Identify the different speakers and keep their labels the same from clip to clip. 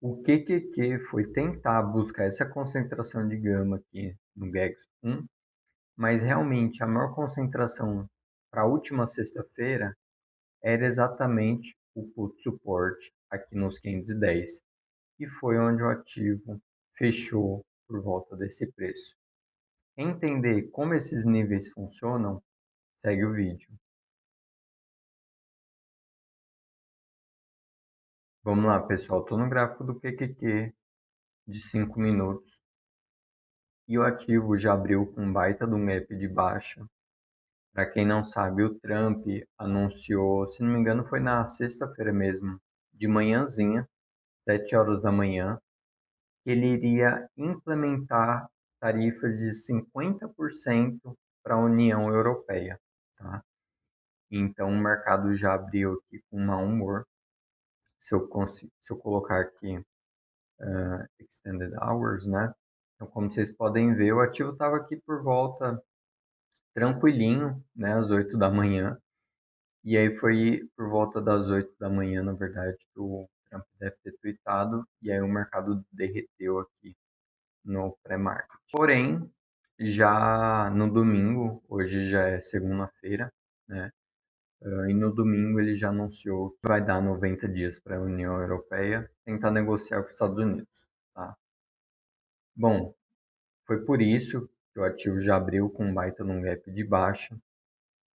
Speaker 1: O QQQ foi tentar buscar essa concentração de gama aqui no GEX1, mas realmente a maior concentração para a última sexta-feira era exatamente o put suporte aqui nos 510, e foi onde o ativo fechou por volta desse preço. Entender como esses níveis funcionam, segue o vídeo. Vamos lá, pessoal. Estou no gráfico do QQQ de 5 minutos e o ativo já abriu com um baita de um gap de baixa. Para quem não sabe, o Trump anunciou, se não me engano, foi na sexta-feira mesmo, de manhãzinha, 7 horas da manhã, que ele iria implementar tarifas de 50% para a União Europeia. Tá? Então, o mercado já abriu aqui com mau humor. Se eu colocar aqui Extended Hours, né? Então, como vocês podem ver, o ativo estava aqui por volta tranquilinho, né? Às 8 da manhã. E aí foi por volta das 8 da manhã, na verdade, que o Trump deve ter tweetado. E aí o mercado derreteu aqui no pré-market. Porém, já no domingo, hoje já é segunda-feira, né? E no domingo ele já anunciou que vai dar 90 dias para a União Europeia tentar negociar com os Estados Unidos, tá? Bom, foi por isso que o ativo já abriu com um baita num gap de baixa.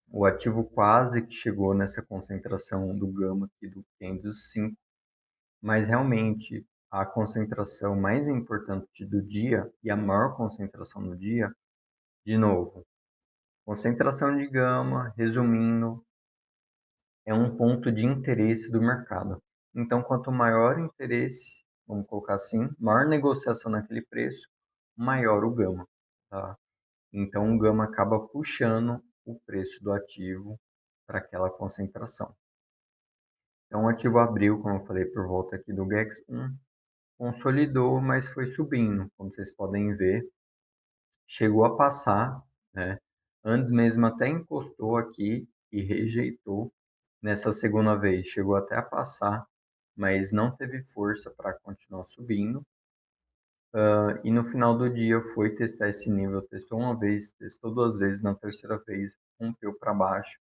Speaker 1: O ativo quase que chegou nessa concentração do gama aqui do 505, mas realmente a concentração mais importante do dia e a maior concentração do dia, de novo, concentração de gama, resumindo, é um ponto de interesse do mercado. Então, quanto maior o interesse, vamos colocar assim, maior negociação naquele preço, maior o gama, tá? Então, o gama acaba puxando o preço do ativo para aquela concentração. Então, o ativo abriu, como eu falei, por volta aqui do GEX1, consolidou, mas foi subindo, como vocês podem ver, chegou a passar, né? Antes mesmo até encostou aqui e rejeitou. Nessa segunda vez, chegou até a passar, mas não teve força para continuar subindo. E no final do dia foi testar esse nível, testou uma vez, testou duas vezes, na terceira vez rompeu para baixo,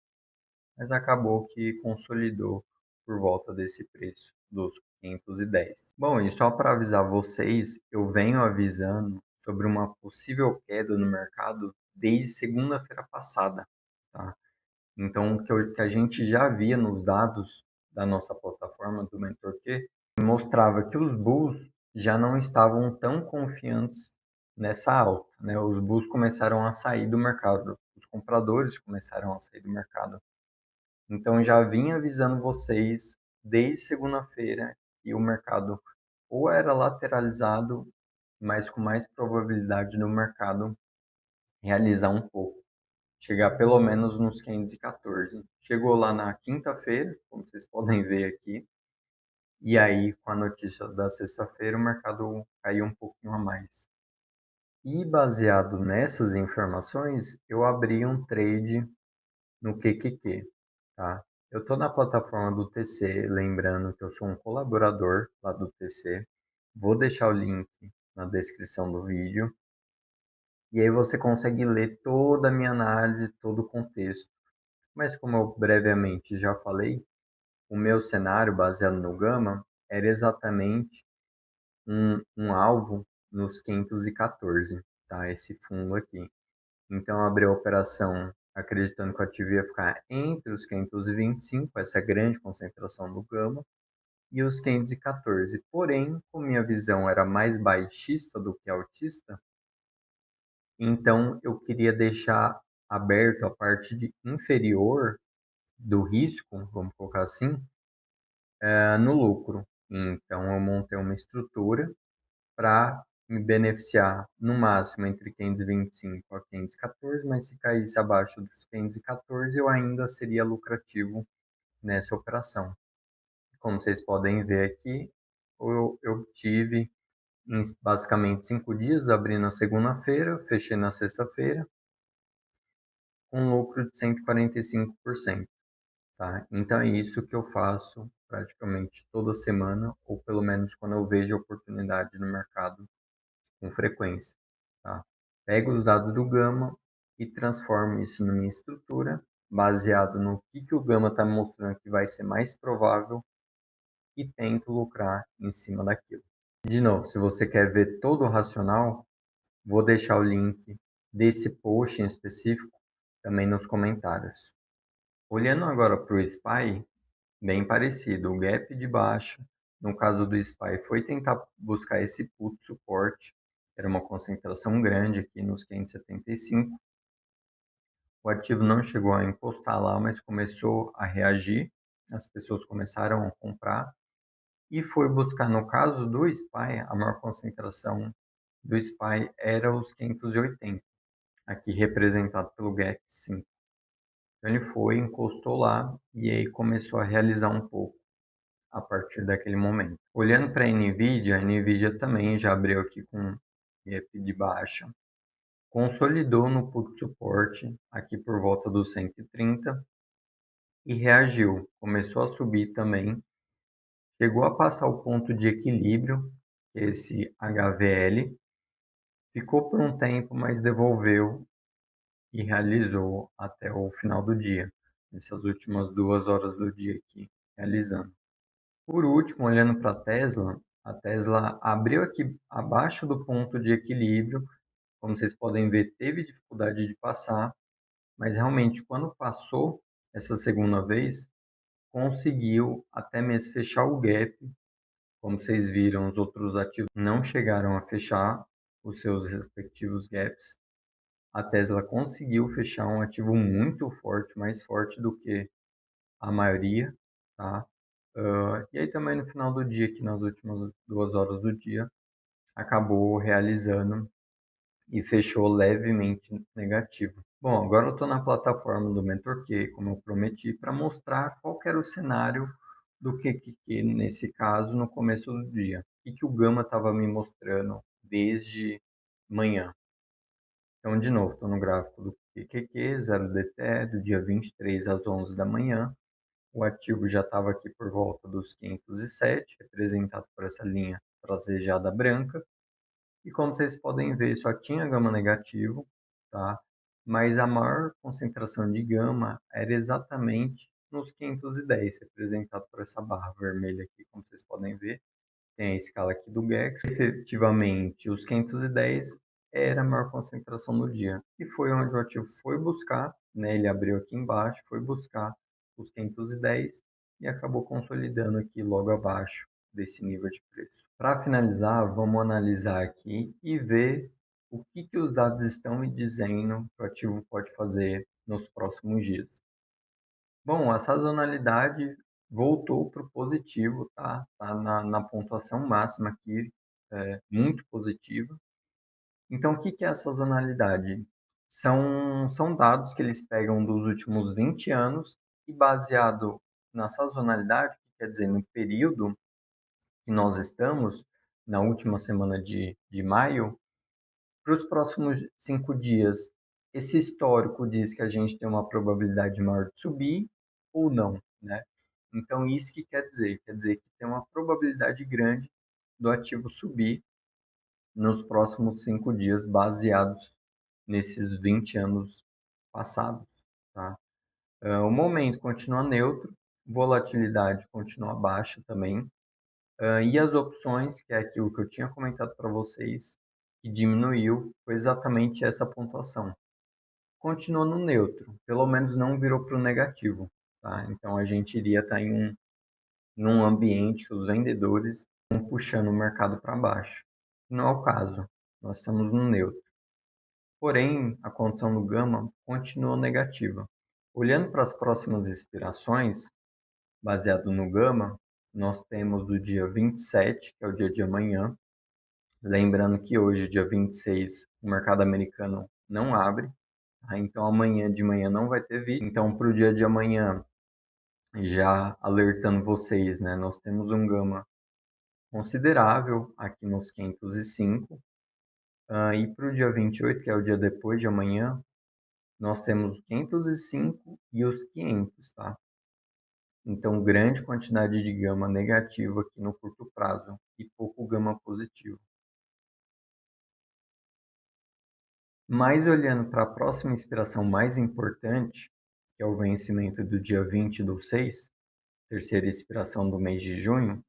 Speaker 1: mas acabou que consolidou por volta desse preço dos 510. Bom, e só para avisar vocês, eu venho avisando sobre uma possível queda no mercado desde segunda-feira passada, tá? Então, que a gente já via nos dados da nossa plataforma do MentorQ, mostrava que os bulls já não estavam tão confiantes nessa alta, né? Os bulls começaram a sair do mercado, os compradores começaram a sair do mercado. Então, já vim avisando vocês desde segunda-feira que o mercado ou era lateralizado, mas com mais probabilidade do mercado realizar um pouco, chegar pelo menos nos 514. Chegou lá na quinta-feira, como vocês podem ver aqui, e aí com a notícia da sexta-feira o mercado caiu um pouquinho a mais. E baseado nessas informações, eu abri um trade no QQQ, tá? Eu estou na plataforma do TC, lembrando que eu sou um colaborador lá do TC. Vou deixar o link na descrição do vídeo. E aí você consegue ler toda a minha análise, todo o contexto. Mas como eu brevemente já falei, o meu cenário baseado no Gama era exatamente um alvo nos 514, tá? Esse fundo aqui. Então eu abri a operação acreditando que o ativo ia ficar entre os 525, essa grande concentração do Gama, e os 514. Porém, como minha visão era mais baixista do que altista, então eu queria deixar aberto a parte inferior do risco, vamos colocar assim, no lucro. Então eu montei uma estrutura para me beneficiar no máximo entre 525 a 514, mas se caísse abaixo dos 514 eu ainda seria lucrativo nessa operação. Como vocês podem ver aqui, eu tive em basicamente 5 dias, abri na segunda-feira, fechei na sexta-feira, com lucro de 145%. tá? Então é isso que eu faço praticamente toda semana, ou pelo menos quando eu vejo oportunidade no mercado com frequência, tá? Pego os dados do Gama e transformo isso na minha estrutura, baseado no que o Gama está mostrando que vai ser mais provável e tento lucrar em cima daquilo. De novo, se você quer ver todo o racional, vou deixar o link desse post em específico também nos comentários. Olhando agora para o SPY, bem parecido. O gap de baixa, no caso do SPY, foi tentar buscar esse put suporte, era uma concentração grande aqui nos 575. O ativo não chegou a encostar lá, mas começou a reagir, as pessoas começaram a comprar e foi buscar, no caso do SPY, a maior concentração do SPY era os 580, aqui representado pelo GAC 5. Então ele foi, encostou lá e aí começou a realizar um pouco a partir daquele momento. Olhando para a Nvidia também já abriu aqui com gap de baixa, consolidou no put suporte aqui por volta dos 130 e reagiu, começou a subir também, chegou a passar o ponto de equilíbrio, esse HVL, ficou por um tempo, mas devolveu e realizou até o final do dia, nessas últimas 2 horas do dia aqui, realizando. Por último, olhando para a Tesla abriu aqui abaixo do ponto de equilíbrio, como vocês podem ver, teve dificuldade de passar, mas realmente quando passou essa segunda vez, conseguiu até mesmo fechar o gap. Como vocês viram, os outros ativos não chegaram a fechar os seus respectivos gaps. A Tesla conseguiu fechar um ativo muito forte, mais forte do que a maioria, tá? E aí também no final do dia, aqui nas últimas 2 horas do dia, acabou realizando e fechou levemente negativo. Bom, agora eu estou na plataforma do MentorQ, como eu prometi, para mostrar qual que era o cenário do que nesse caso, no começo do dia. O que o Gama estava me mostrando desde manhã. Então, de novo, estou no gráfico do QQQ, 0DTE, do dia 23 às 11 da manhã. O ativo já estava aqui por volta dos 507, representado por essa linha tracejada branca. E como vocês podem ver, só tinha gama negativo, tá? Mas a maior concentração de gama era exatamente nos 510, representado por essa barra vermelha aqui, como vocês podem ver. Tem a escala aqui do Gex. Efetivamente, os 510 era a maior concentração do dia. E foi onde o ativo foi buscar, né? Ele abriu aqui embaixo, foi buscar os 510 e acabou consolidando aqui logo abaixo desse nível de preço. Para finalizar, vamos analisar aqui e ver o que os dados estão me dizendo que o ativo pode fazer nos próximos dias. Bom, a sazonalidade voltou para o positivo, tá? Tá na pontuação máxima aqui, muito positiva. Então, o que é a sazonalidade? São dados que eles pegam dos últimos 20 anos e baseado na sazonalidade, que quer dizer, no período que nós estamos, na última semana de maio, para os próximos 5 dias, esse histórico diz que a gente tem uma probabilidade maior de subir ou não, né? Então, isso que quer dizer? Quer dizer que tem uma probabilidade grande do ativo subir nos próximos 5 dias, baseados nesses 20 anos passados, tá? O momento continua neutro, volatilidade continua baixa também, e as opções, que é aquilo que eu tinha comentado para vocês, que diminuiu, foi exatamente essa pontuação. Continua no neutro, pelo menos não virou para o negativo, tá? Então a gente iria estar em um ambiente que os vendedores estão puxando o mercado para baixo. Não é o caso, nós estamos no neutro. Porém, a condição do gama continua negativa. Olhando para as próximas expirações, baseado no gama, nós temos do dia 27, que é o dia de amanhã. Lembrando que hoje, dia 26, o mercado americano não abre, tá? Então amanhã de manhã não vai ter vídeo. Então, para o dia de amanhã, já alertando vocês, né, nós temos um gama considerável aqui nos 505. E para o dia 28, que é o dia depois de amanhã, nós temos os 505 e os 500, tá? Então, grande quantidade de gama negativa aqui no curto prazo e pouco gama positivo. Mas olhando para a próxima inspiração mais importante, que é o vencimento do dia 20/6, terceira expiração do mês de junho,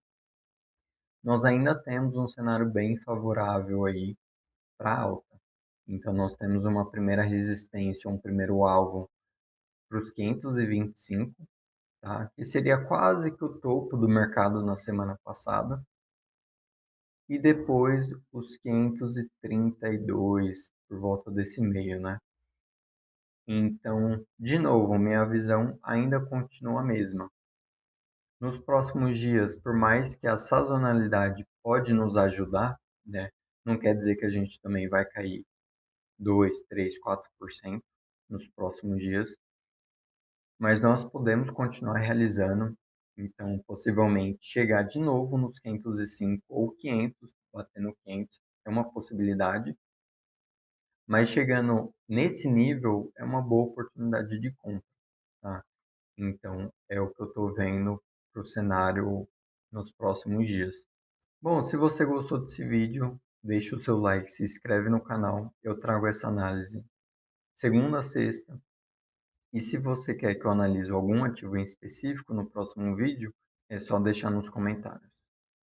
Speaker 1: nós ainda temos um cenário bem favorável aí para alta. Então, nós temos uma primeira resistência, um primeiro alvo para os 525, tá? Que seria quase que o topo do mercado na semana passada. E depois os 532 por volta desse meio, né? Então, de novo, minha visão ainda continua a mesma. Nos próximos dias, por mais que a sazonalidade pode nos ajudar, né? Não quer dizer que a gente também vai cair 2, 3, 4% nos próximos dias, mas nós podemos continuar realizando, então possivelmente chegar de novo nos 505 ou 500, batendo 500, é uma possibilidade, mas chegando nesse nível é uma boa oportunidade de compra, tá? Então é o que eu estou vendo para o cenário nos próximos dias. Bom, se você gostou desse vídeo, deixa o seu like, se inscreve no canal, eu trago essa análise segunda a sexta. E se você quer que eu analise algum ativo em específico no próximo vídeo, é só deixar nos comentários.